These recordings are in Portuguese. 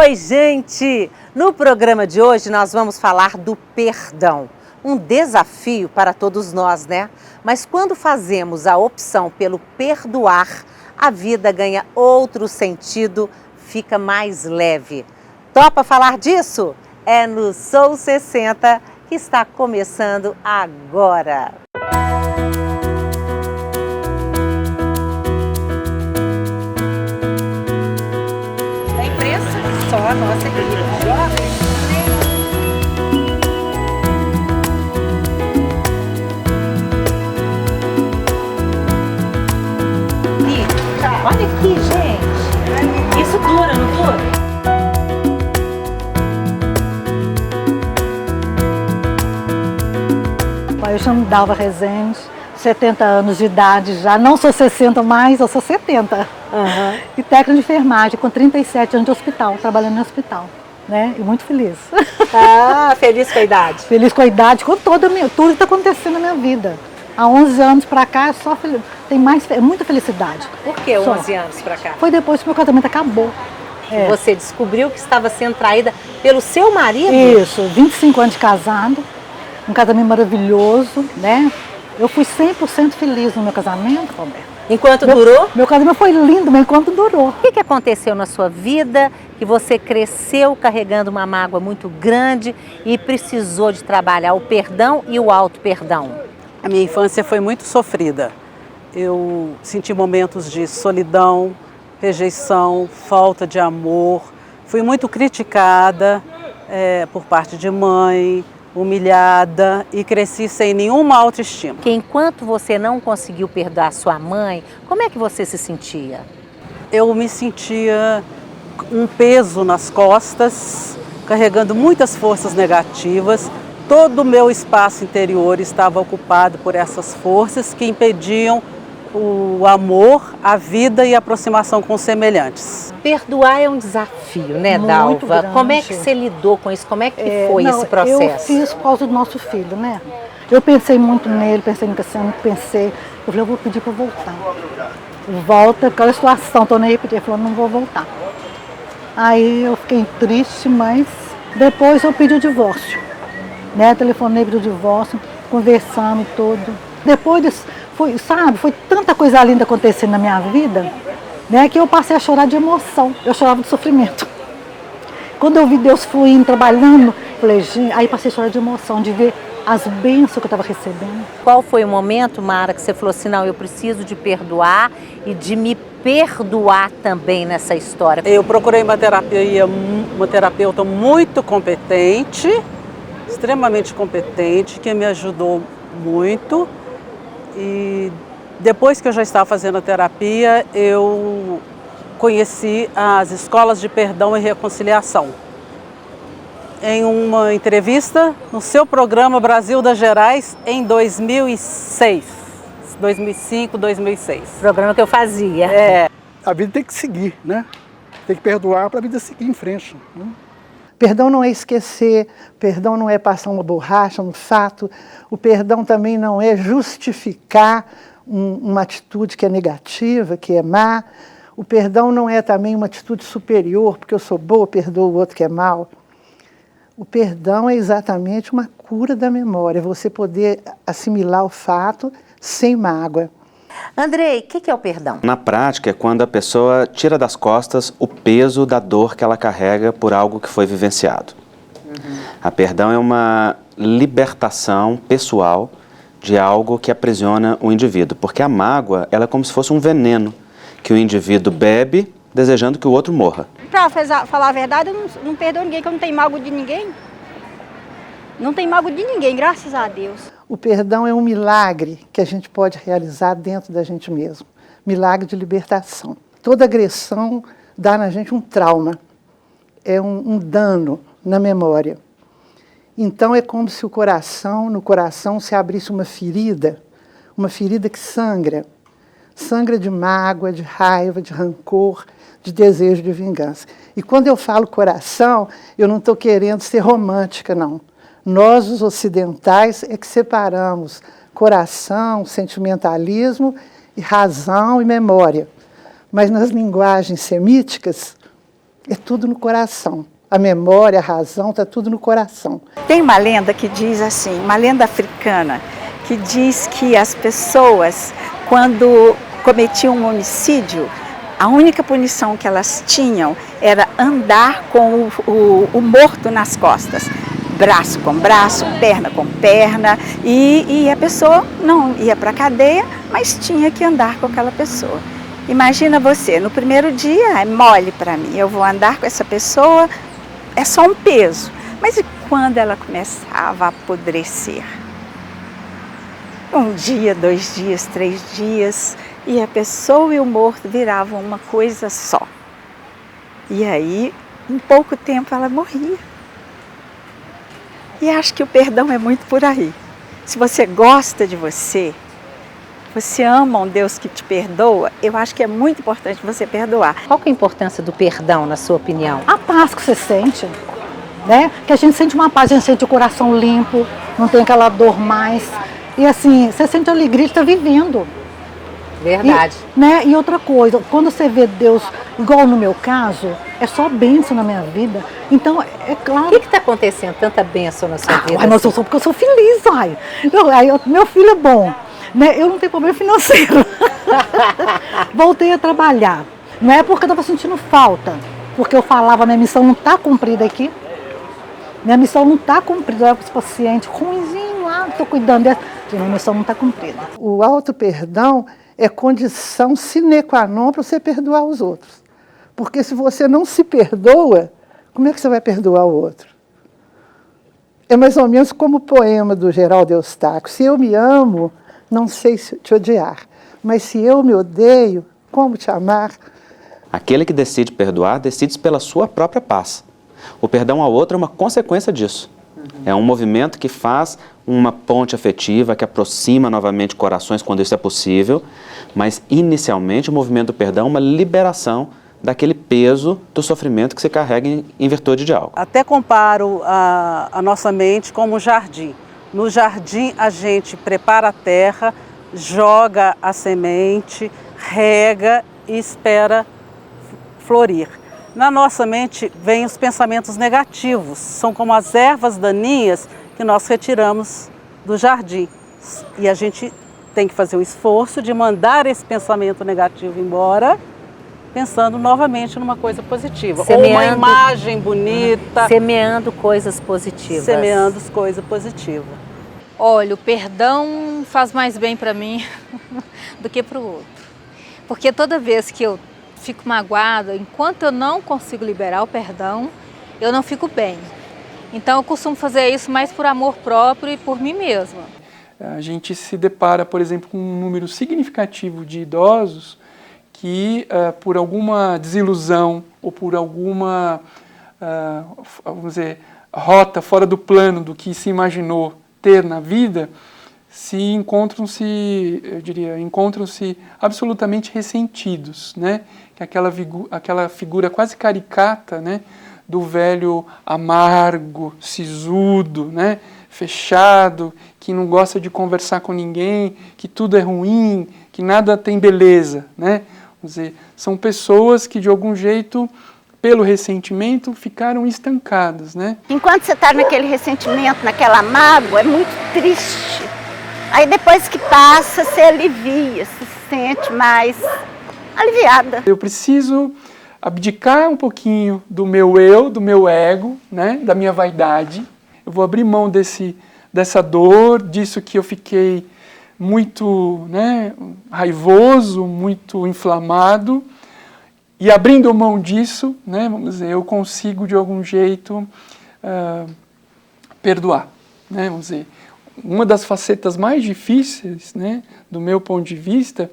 Oi, gente! No programa de hoje nós vamos falar do perdão. Um desafio para todos nós, né? Mas quando fazemos a opção pelo perdoar, a vida ganha outro sentido, fica mais leve. Topa falar disso? É no Sou 60 que está começando agora. Da imprensa, só a nossa equipe jovem. Olha aqui, gente. Isso dura, não dura? Eu chamo Dalva Rezende, 70 anos de idade já, não sou 60 mais, eu sou 70. E técnica de enfermagem, com 37 anos de hospital, trabalhando no hospital, né? E muito feliz. Ah, feliz com a idade. Feliz com a idade, com toda a minha, tudo que está acontecendo na minha vida. Há 11 anos para cá, tem muita felicidade. Por que 11 anos para cá? Foi depois que meu casamento acabou. Você descobriu que estava sendo traída pelo seu marido? Isso, 25 anos de casado, um casamento maravilhoso, né? Eu fui 100% feliz no meu casamento, Roberto. Enquanto durou? Meu casamento foi lindo, mas enquanto durou. O que aconteceu na sua vida que você cresceu carregando uma mágoa muito grande e precisou de trabalhar o perdão e o auto-perdão? A minha infância foi muito sofrida. Eu senti momentos de solidão, rejeição, falta de amor. Fui muito criticada por parte de mãe, humilhada e cresci sem nenhuma autoestima. Porque enquanto você não conseguiu perdoar sua mãe, como é que você se sentia? Eu me sentia um peso nas costas, carregando muitas forças negativas. Todo o meu espaço interior estava ocupado por essas forças que impediam o amor, a vida e a aproximação com os semelhantes. Perdoar é um desafio, né, Muito Dalva? grande. Como é que você lidou com isso? Como é que foi esse processo? Eu fiz por causa do nosso filho, né? Eu pensei muito nele, pensei. Eu falei, eu vou pedir para voltar. Volta, aquela situação, tô nem aí pedir. Ele falou, não vou voltar. Aí eu fiquei triste, mas depois eu pedi o divórcio. Né? Telefonei para o divórcio, conversamos tudo. Depois foi tanta coisa linda acontecendo na minha vida, né, que eu passei a chorar de emoção. Eu chorava de sofrimento. Quando eu vi Deus fluindo, trabalhando, falei, gente, aí passei a chorar de emoção, de ver as bênçãos que eu estava recebendo. Qual foi o momento, Mara, que você falou assim, não, eu preciso de perdoar e de me perdoar também nessa história? Eu procurei uma terapeuta muito competente, extremamente competente, que me ajudou muito. E depois que eu já estava fazendo a terapia, eu conheci as escolas de perdão e reconciliação. Em uma entrevista no seu programa Brasil das Gerais em 2006, 2005, 2006. Programa que eu fazia. A vida tem que seguir, né? Tem que perdoar para a vida seguir em frente. Né? Perdão não é esquecer, perdão não é passar uma borracha no fato, o perdão também não é justificar uma atitude que é negativa, que é má. O perdão não é também uma atitude superior, porque eu sou boa, perdoo o outro que é mau. O perdão é exatamente uma cura da memória, você poder assimilar o fato sem mágoa. Andrei, o que é o perdão? Na prática, é quando a pessoa tira das costas o peso da dor que ela carrega por algo que foi vivenciado. A perdão é uma libertação pessoal de algo que aprisiona o indivíduo, porque a mágoa ela é como se fosse um veneno que o indivíduo bebe desejando que o outro morra. Para falar a verdade, eu não perdoo ninguém, que eu não tenho mágoa de ninguém. Não tenho mágoa de ninguém, graças a Deus. O perdão é um milagre que a gente pode realizar dentro da gente mesmo. Milagre de libertação. Toda agressão dá na gente um trauma, é um dano na memória. Então é como se no coração se abrisse uma ferida que sangra. Sangra de mágoa, de raiva, de rancor, de desejo de vingança. E quando eu falo coração, eu não estou querendo ser romântica, não. Nós, os ocidentais, é que separamos coração, sentimentalismo, e razão e memória. Mas nas linguagens semíticas, É tudo no coração. A memória, a razão, está tudo no coração. Tem uma lenda que diz assim, uma lenda africana, que diz que as pessoas, quando cometiam um homicídio, a única punição que elas tinham era andar com o morto nas costas. Braço com braço, perna com perna, e a pessoa não ia para a cadeia, mas tinha que andar com aquela pessoa. Imagina você, no primeiro dia é mole para mim, eu vou andar com essa pessoa, é só um peso. Mas e quando ela começava a apodrecer? Um dia, 2 dias, 3 dias, e a pessoa e o morto viravam uma coisa só. E aí, em pouco tempo, ela morria. E acho que o perdão é muito por aí. Se você gosta de você ama um Deus que te perdoa, eu acho que é muito importante você perdoar. Qual que é a importância do perdão, na sua opinião? A paz que você sente, né? Que a gente sente uma paz, a gente sente o coração limpo, não tem aquela dor mais. E assim, você sente a alegria de estar vivendo. Verdade. E outra coisa, quando você vê Deus, igual no meu caso, é só bênção na minha vida. Então, é claro... O que está acontecendo? Tanta bênção na sua vida? Mas eu sou porque eu sou feliz, ai. Meu filho é bom, né? Eu não tenho problema financeiro. Voltei a trabalhar. Não é porque eu estava sentindo falta, porque eu falava, minha missão não está cumprida aqui. Minha missão não está cumprida. Eu era para os pacientes ruimzinho lá, estou cuidando dessa. Minha missão não está cumprida. O auto-perdão é condição sine qua non para você perdoar os outros. Porque se você não se perdoa, como é que você vai perdoar o outro? É mais ou menos como o poema do Geraldo Eustáquio. Se eu me amo, não sei te odiar. Mas se eu me odeio, como te amar? Aquele que decide perdoar, decide pela sua própria paz. O perdão ao outro é uma consequência disso. É um movimento que faz uma ponte afetiva, que aproxima novamente corações quando isso é possível, mas inicialmente o movimento do perdão é uma liberação daquele peso do sofrimento que se carrega em virtude de algo. Até comparo a nossa mente como um jardim. No jardim a gente prepara a terra, joga a semente, rega e espera florir. Na nossa mente vêm os pensamentos negativos, são como as ervas daninhas que nós retiramos do jardim. E a gente tem que fazer o esforço de mandar esse pensamento negativo embora, pensando novamente numa coisa positiva. Ou uma imagem bonita. Semeando coisas positivas. Semeando coisas positivas. Olha, o perdão faz mais bem para mim do que para o outro. Porque toda vez que eu fico magoada, enquanto eu não consigo liberar o perdão, eu não fico bem. Então eu costumo fazer isso mais por amor próprio e por mim mesma. A gente se depara, por exemplo, com um número significativo de idosos que, por alguma desilusão ou por alguma, vamos dizer, rota fora do plano do que se imaginou ter na vida, encontram-se absolutamente ressentidos, né? Que aquela figura quase caricata, né? Do velho amargo, sisudo, né? Fechado, que não gosta de conversar com ninguém, que tudo é ruim, que nada tem beleza, né? Vamos dizer, são pessoas que de algum jeito, pelo ressentimento, ficaram estancadas, né? Enquanto você está naquele ressentimento, naquela mágoa, é muito triste. Aí depois que passa, você alivia, se sente mais aliviada. Eu preciso abdicar um pouquinho do meu eu, do meu ego, né? Da minha vaidade. Eu vou abrir mão dessa dor, disso que eu fiquei muito, né, raivoso, muito inflamado. E abrindo mão disso, né, vamos dizer, eu consigo de algum jeito perdoar, né, vamos dizer. Uma das facetas mais difíceis, né, do meu ponto de vista,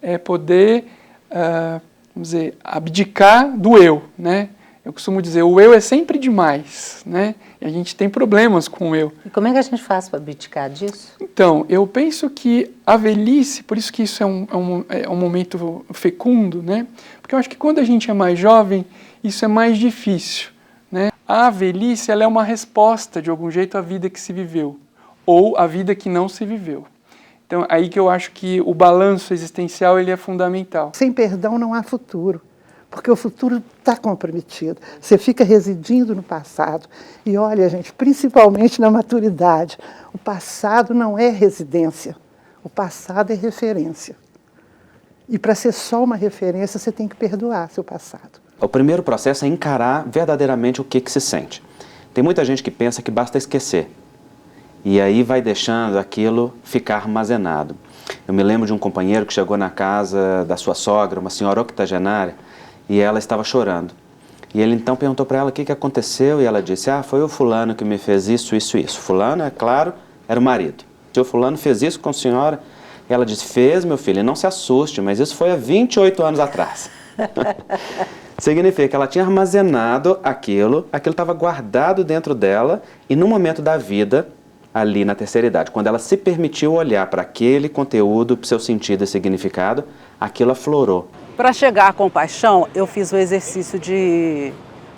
é poder, vamos dizer, abdicar do eu, né. Eu costumo dizer, o eu é sempre demais, né, e a gente tem problemas com o eu. E como é que a gente faz para abdicar disso? Então, eu penso que a velhice, por isso que isso é um momento fecundo, né, porque eu acho que quando a gente é mais jovem, isso é mais difícil, né. A velhice, ela é uma resposta, de algum jeito, à vida que se viveu, ou à vida que não se viveu. Então, aí que eu acho que o balanço existencial ele é fundamental. Sem perdão não há futuro, porque o futuro está comprometido. Você fica residindo no passado. E olha, gente, principalmente na maturidade, o passado não é residência, o passado é referência. E para ser só uma referência, você tem que perdoar seu passado. O primeiro processo é encarar verdadeiramente o que se sente. Tem muita gente que pensa que basta esquecer. E aí vai deixando aquilo ficar armazenado. Eu me lembro de um companheiro que chegou na casa da sua sogra, uma senhora octogenária, e ela estava chorando. E ele então perguntou para ela o que aconteceu, e ela disse, foi o fulano que me fez isso, isso, isso. Fulano, é claro, era o marido. O seu fulano fez isso com a senhora. E ela disse, fez, meu filho, e não se assuste, mas isso foi há 28 anos atrás. Significa que ela tinha armazenado aquilo estava guardado dentro dela, e no momento da vida, ali na terceira idade, quando ela se permitiu olhar para aquele conteúdo, para o seu sentido e significado, aquilo aflorou. Para chegar à compaixão, eu fiz o exercício de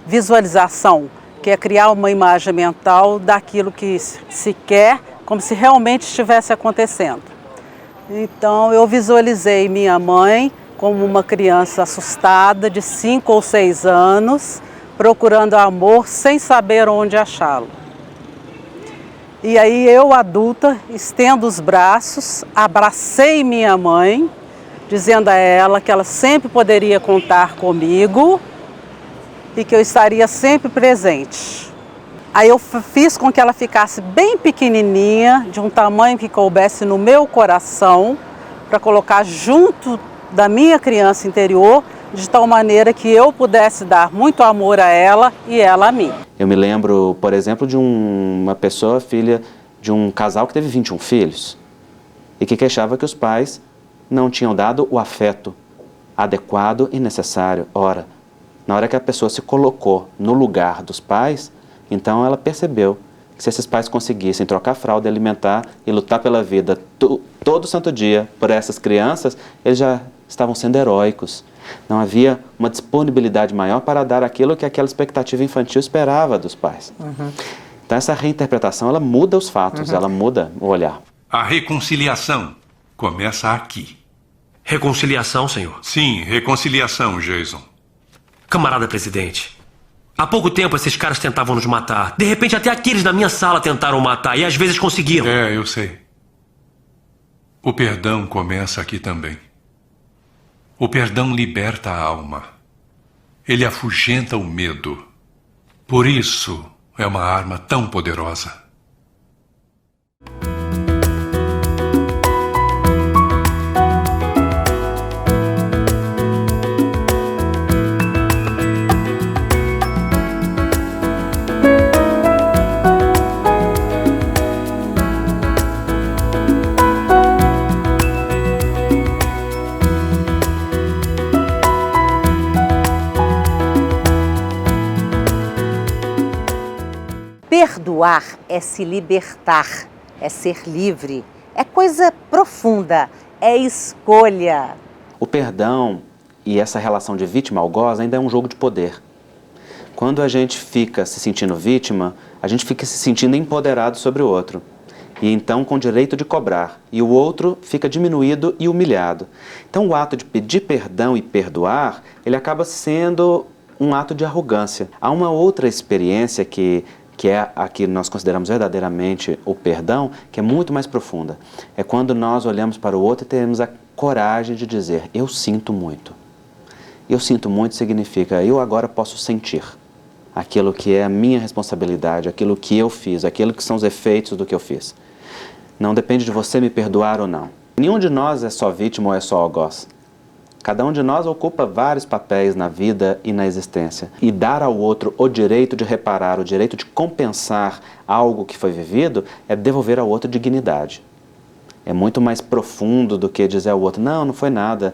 visualização, que é criar uma imagem mental daquilo que se quer, como se realmente estivesse acontecendo. Então, eu visualizei minha mãe como uma criança assustada de 5 ou 6 anos, procurando amor sem saber onde achá-lo. E aí eu, adulta, estendo os braços, abracei minha mãe, dizendo a ela que ela sempre poderia contar comigo e que eu estaria sempre presente. Aí eu fiz com que ela ficasse bem pequenininha, de um tamanho que coubesse no meu coração, para colocar junto da minha criança interior, de tal maneira que eu pudesse dar muito amor a ela e ela a mim. Eu me lembro, por exemplo, de uma pessoa, filha de um casal que teve 21 filhos e que queixava que os pais não tinham dado o afeto adequado e necessário. Ora, na hora que a pessoa se colocou no lugar dos pais, então ela percebeu que se esses pais conseguissem trocar fralda, alimentar e lutar pela vida todo santo dia por essas crianças, eles já estavam sendo heróicos. Não havia uma disponibilidade maior para dar aquilo que aquela expectativa infantil esperava dos pais. Então essa reinterpretação, ela muda os fatos, ela muda o olhar. A reconciliação começa aqui. Reconciliação, senhor? Sim, reconciliação, Jason. Camarada presidente, há pouco tempo esses caras tentavam nos matar. De repente até aqueles na minha sala tentaram matar e às vezes conseguiram. É, eu sei. O perdão começa aqui também. O perdão liberta a alma. Ele afugenta o medo. Por isso é uma arma tão poderosa. Perdoar é se libertar, é ser livre, é coisa profunda, é escolha. O perdão e essa relação de vítima-algoz ainda é um jogo de poder. Quando a gente fica se sentindo vítima, a gente fica se sentindo empoderado sobre o outro. E então com direito de cobrar. E o outro fica diminuído e humilhado. Então o ato de pedir perdão e perdoar, ele acaba sendo um ato de arrogância. Há uma outra experiência que é a que nós consideramos verdadeiramente o perdão, que é muito mais profunda. É quando nós olhamos para o outro e temos a coragem de dizer, eu sinto muito. Eu sinto muito significa, eu agora posso sentir aquilo que é a minha responsabilidade, aquilo que eu fiz, aquilo que são os efeitos do que eu fiz. Não depende de você me perdoar ou não. Nenhum de nós é só vítima ou é só algoz. Cada um de nós ocupa vários papéis na vida e na existência. E dar ao outro o direito de reparar, o direito de compensar algo que foi vivido, é devolver ao outro dignidade. É muito mais profundo do que dizer ao outro, não foi nada,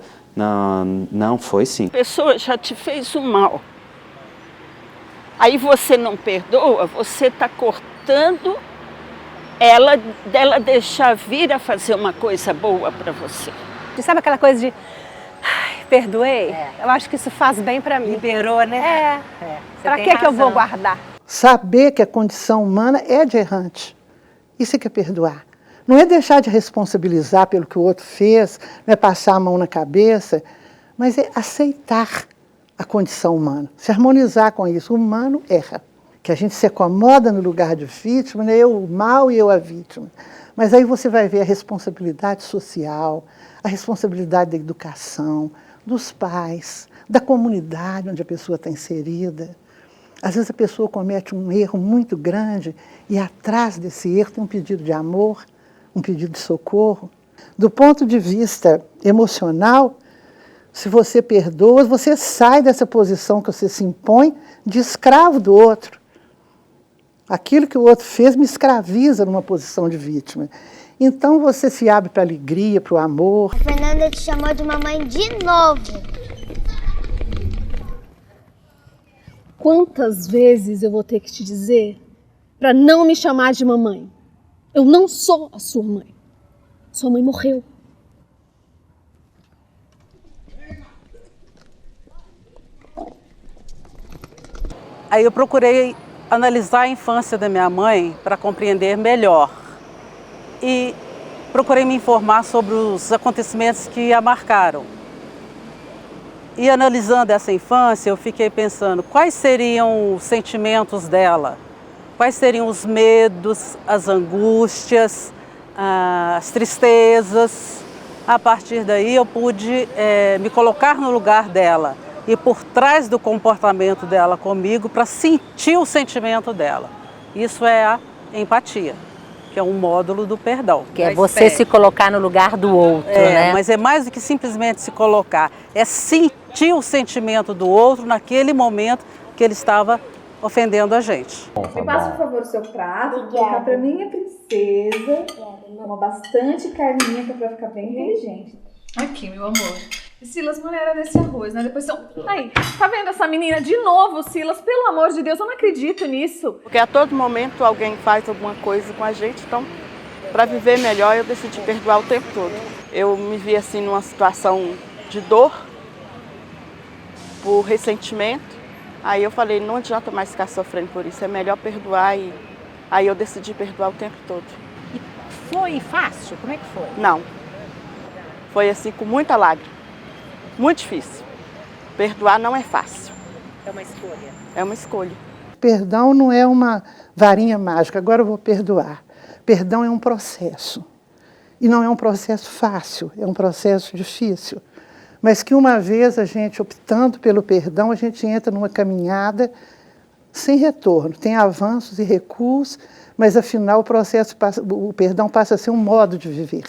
não foi sim. A pessoa já te fez um mal. Aí você não perdoa, você está cortando ela dela deixar vir a fazer uma coisa boa para você. E sabe aquela coisa de... perdoei? Eu acho que isso faz bem para mim. Liberou, né? Para que eu vou guardar? Saber que a condição humana é de errante. Isso é que é perdoar. Não é deixar de responsabilizar pelo que o outro fez, não é passar a mão na cabeça, mas é aceitar a condição humana, se harmonizar com isso. O humano erra, que a gente se acomoda no lugar de vítima, né? Eu o mal e eu a vítima. Mas aí você vai ver a responsabilidade social, a responsabilidade da educação, dos pais, da comunidade onde a pessoa está inserida. Às vezes a pessoa comete um erro muito grande e atrás desse erro tem um pedido de amor, um pedido de socorro. Do ponto de vista emocional, se você perdoa, você sai dessa posição que você se impõe de escravo do outro. Aquilo que o outro fez me escraviza numa posição de vítima. Então você se abre para a alegria, para o amor. A Fernanda te chamou de mamãe de novo. Quantas vezes eu vou ter que te dizer para não me chamar de mamãe? Eu não sou a sua mãe. Sua mãe morreu. Aí eu procurei analisar a infância da minha mãe para compreender melhor. E procurei me informar sobre os acontecimentos que a marcaram. E analisando essa infância, eu fiquei pensando quais seriam os sentimentos dela, quais seriam os medos, as angústias, as tristezas. A partir daí eu pude me colocar no lugar dela e por trás do comportamento dela comigo para sentir o sentimento dela. Isso é a empatia, que é um módulo do perdão. Que é você se colocar no lugar do outro, né? Mas é mais do que simplesmente se colocar, é sentir o sentimento do outro naquele momento que ele estava ofendendo a gente. Me passa, por favor, o seu prato, colocar pra minha princesa. Toma bastante carninha pra ficar bem inteligente. Aqui, meu amor. Silas, mulher, desse arroz, né? Depois são... Aí, tá vendo essa menina de novo, Silas? Pelo amor de Deus, eu não acredito nisso. Porque a todo momento alguém faz alguma coisa com a gente, então, para viver melhor, eu decidi perdoar o tempo todo. Eu me vi assim numa situação de dor, por ressentimento. Aí eu falei, não adianta mais ficar sofrendo por isso, é melhor perdoar. E aí eu decidi perdoar o tempo todo. E foi fácil? Como é que foi? Não. Foi assim, com muita lágrima. Muito difícil. Perdoar não é fácil. É uma escolha. É uma escolha. Perdão não é uma varinha mágica, agora eu vou perdoar. Perdão é um processo. E não é um processo fácil, é um processo difícil. Mas que uma vez a gente optando pelo perdão, a gente entra numa caminhada sem retorno. Tem avanços e recuos, mas afinal o perdão passa a ser um modo de viver,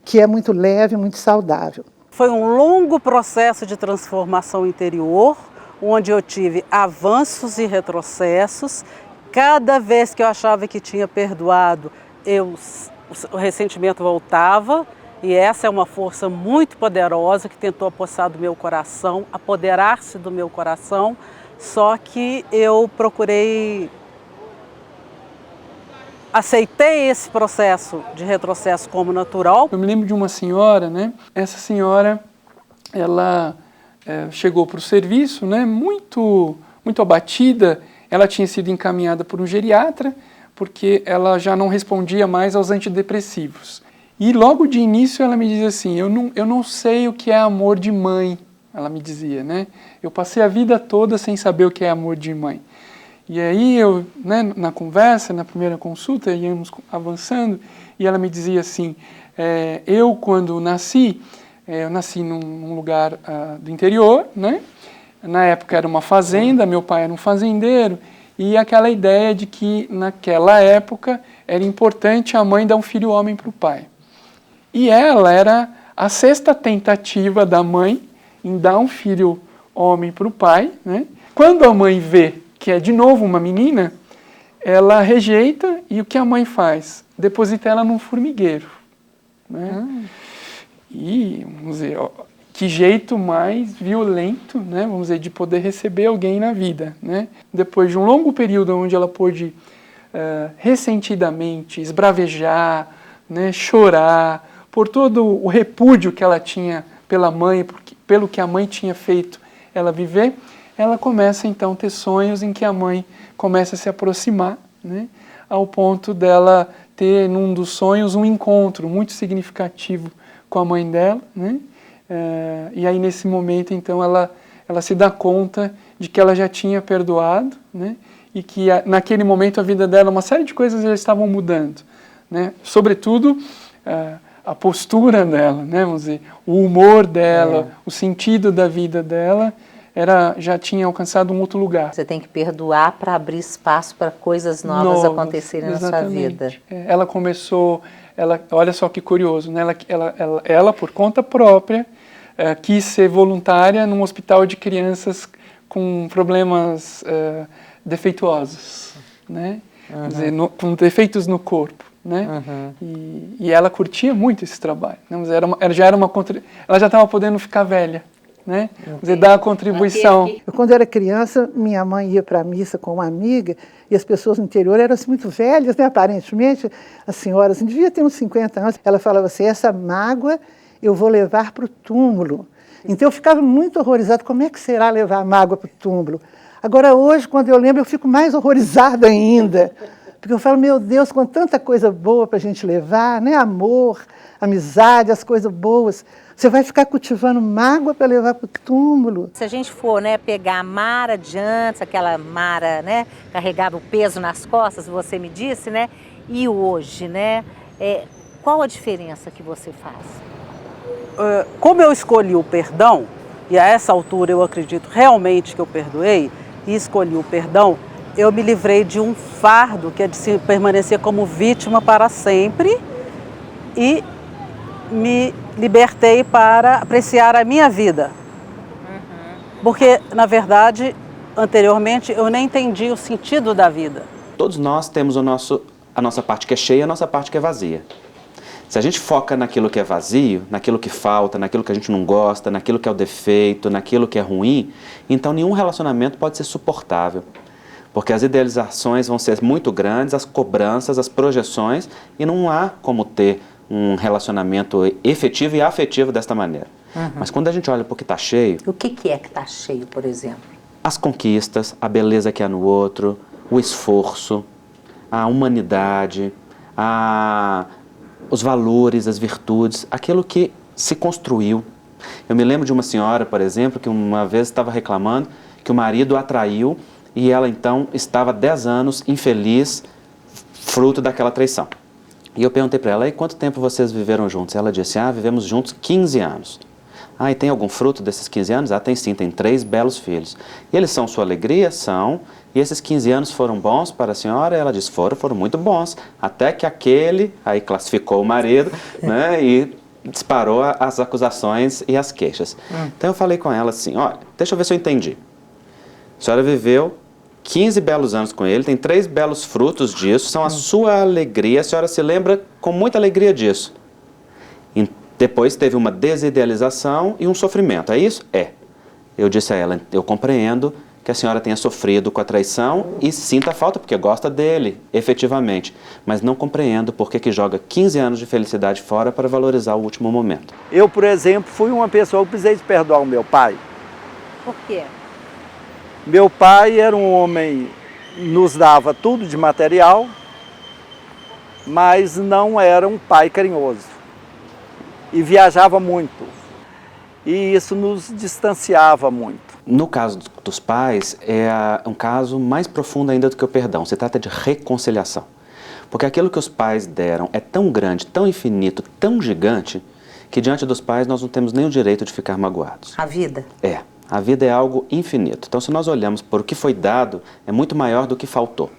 que é muito leve, muito saudável. Foi um longo processo de transformação interior, onde eu tive avanços e retrocessos. Cada vez que eu achava que tinha perdoado, o ressentimento voltava. E essa é uma força muito poderosa que tentou apossar do meu coração, apoderar-se do meu coração. Só que eu aceitei esse processo de retrocesso como natural. Eu me lembro de uma senhora, né? Essa senhora, ela chegou para o serviço, né? Muito abatida. Ela tinha sido encaminhada por um geriatra, porque ela já não respondia mais aos antidepressivos. E logo de início ela me dizia assim, eu não sei o que é amor de mãe, ela me dizia, né? Eu passei a vida toda sem saber o que é amor de mãe. E aí eu, né, na conversa, na primeira consulta, íamos avançando, e ela me dizia assim, eu quando nasci, eu nasci num lugar do interior, né? Na época era uma fazenda, meu pai era um fazendeiro, e aquela ideia de que naquela época era importante a mãe dar um filho homem para o pai. E ela era a 6ª tentativa da mãe em dar um filho homem para o pai, né? Quando a mãe vê que é de novo uma menina, ela rejeita e o que a mãe faz? Deposita ela num formigueiro. Né? E, vamos dizer, que jeito mais violento, né, vamos dizer, de poder receber alguém na vida. Né? Depois de um longo período onde ela pôde ressentidamente esbravejar, né, chorar, por todo o repúdio que ela tinha pela mãe, pelo que a mãe tinha feito ela viver, ela começa então a ter sonhos em que a mãe começa a se aproximar, né, ao ponto dela ter num dos sonhos um encontro muito significativo com a mãe dela, né, e aí nesse momento então ela ela se dá conta de que ela já tinha perdoado, né? E que naquele momento a vida dela, uma série de coisas já estavam mudando, né? Sobretudo a postura dela, né? Vamos dizer, o humor dela, o sentido da vida dela já tinha alcançado um outro lugar. Você tem que perdoar para abrir espaço para coisas novas acontecerem na sua vida. Ela começou, olha só que curioso, né? Ela por conta própria, quis ser voluntária num hospital de crianças com problemas defeituosos, né? Quer dizer, com defeitos no corpo, né? E ela curtia muito esse trabalho, né? Ela já estava podendo ficar velha, né? Quer dizer, dar a contribuição. Eu, quando era criança, minha mãe ia para a missa com uma amiga e as pessoas no interior eram assim, muito velhas, né? Aparentemente, as senhoras assim, devia ter uns 50 anos. Ela falava assim, essa mágoa eu vou levar para o túmulo. Então eu ficava muito horrorizada, como é que será levar a mágoa para o túmulo? Agora hoje, quando eu lembro, eu fico mais horrorizada ainda, porque eu falo, meu Deus, com tanta coisa boa para a gente levar, né? Amor, amizade, as coisas boas, você vai ficar cultivando mágoa para levar para o túmulo. Se a gente for, né, pegar a Mara de antes, aquela Mara, né, carregava o peso nas costas, você me disse, né, e hoje, né, qual a diferença que você faz? Como eu escolhi o perdão, e a essa altura eu acredito realmente que eu perdoei, e escolhi o perdão, eu me livrei de um fardo que é de se permanecer como vítima para sempre e me libertei para apreciar a minha vida. Porque, na verdade, anteriormente eu nem entendi o sentido da vida. Todos nós temos a nossa parte que é cheia e a nossa parte que é vazia. Se a gente foca naquilo que é vazio, naquilo que falta, naquilo que a gente não gosta, naquilo que é o defeito, naquilo que é ruim, então nenhum relacionamento pode ser suportável. Porque as idealizações vão ser muito grandes, as cobranças, as projeções, e não há como ter um relacionamento efetivo e afetivo desta maneira. Mas quando a gente olha para o que está cheio... O que é que está cheio, por exemplo? As conquistas, a beleza que há no outro, o esforço, a humanidade, os valores, as virtudes, aquilo que se construiu. Eu me lembro de uma senhora, por exemplo, que uma vez estava reclamando que o marido a traiu e ela então estava 10 anos infeliz, fruto daquela traição. E eu perguntei para ela, e quanto tempo vocês viveram juntos? Ela disse, vivemos juntos 15 anos. E tem algum fruto desses 15 anos? Tem sim, tem 3 belos filhos. E eles são sua alegria? São. E esses 15 anos foram bons para a senhora? Ela disse, foram muito bons. Até que aí classificou o marido, né, e disparou as acusações e as queixas. Então eu falei com ela assim, olha, deixa eu ver se eu entendi. A senhora viveu 15 belos anos com ele, tem 3 belos frutos disso, são a sua alegria, a senhora se lembra com muita alegria disso. E depois teve uma desidealização e um sofrimento, é isso? Eu disse a ela, eu compreendo que a senhora tenha sofrido com a traição e sinta a falta porque gosta dele, efetivamente. Mas não compreendo por que joga 15 anos de felicidade fora para valorizar o último momento. Eu, por exemplo, fui uma pessoa que precisei perdoar o meu pai. Por quê? Meu pai era um homem, nos dava tudo de material, mas não era um pai carinhoso. E viajava muito. E isso nos distanciava muito. No caso dos pais, é um caso mais profundo ainda do que o perdão. Se trata de reconciliação. Porque aquilo que os pais deram é tão grande, tão infinito, tão gigante, que diante dos pais nós não temos nem o direito de ficar magoados. A vida? A vida é algo infinito. Então, se nós olhamos por o que foi dado, é muito maior do que faltou.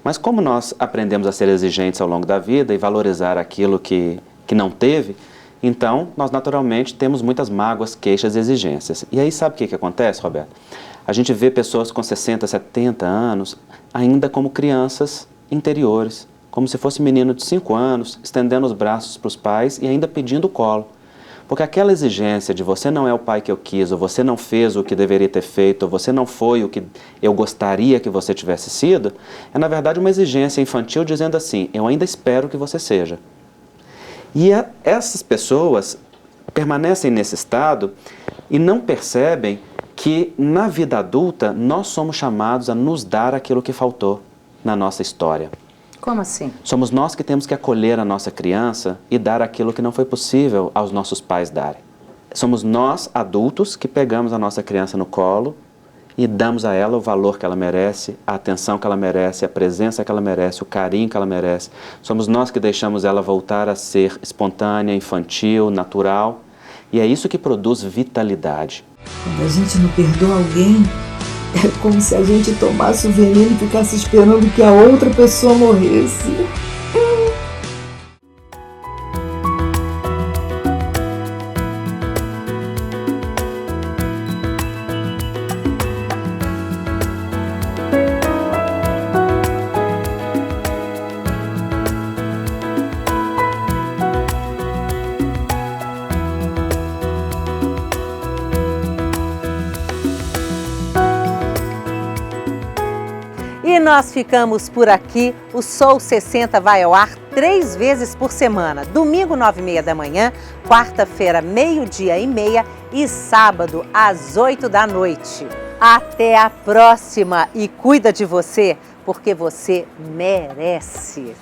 Mas como nós aprendemos a ser exigentes ao longo da vida e valorizar aquilo que não teve, então, nós naturalmente temos muitas mágoas, queixas e exigências. E aí sabe o que acontece, Roberto? A gente vê pessoas com 60, 70 anos ainda como crianças interiores, como se fosse menino de 5 anos, estendendo os braços para os pais e ainda pedindo colo. Porque aquela exigência de você não é o pai que eu quis, ou você não fez o que deveria ter feito, ou você não foi o que eu gostaria que você tivesse sido, é na verdade uma exigência infantil dizendo assim, eu ainda espero que você seja. E essas pessoas permanecem nesse estado e não percebem que na vida adulta nós somos chamados a nos dar aquilo que faltou na nossa história. Como assim? Somos nós que temos que acolher a nossa criança e dar aquilo que não foi possível aos nossos pais darem. Somos nós, adultos, que pegamos a nossa criança no colo e damos a ela o valor que ela merece, a atenção que ela merece, a presença que ela merece, o carinho que ela merece. Somos nós que deixamos ela voltar a ser espontânea, infantil, natural. E é isso que produz vitalidade. Quando a gente não perdoa alguém, é como se a gente tomasse o veneno e ficasse esperando que a outra pessoa morresse. E nós ficamos por aqui. O Sou 60 vai ao ar 3 vezes por semana. Domingo, 9h30 da manhã, quarta-feira, 12h30 e sábado, às 8 da noite. Até a próxima e cuida de você, porque você merece.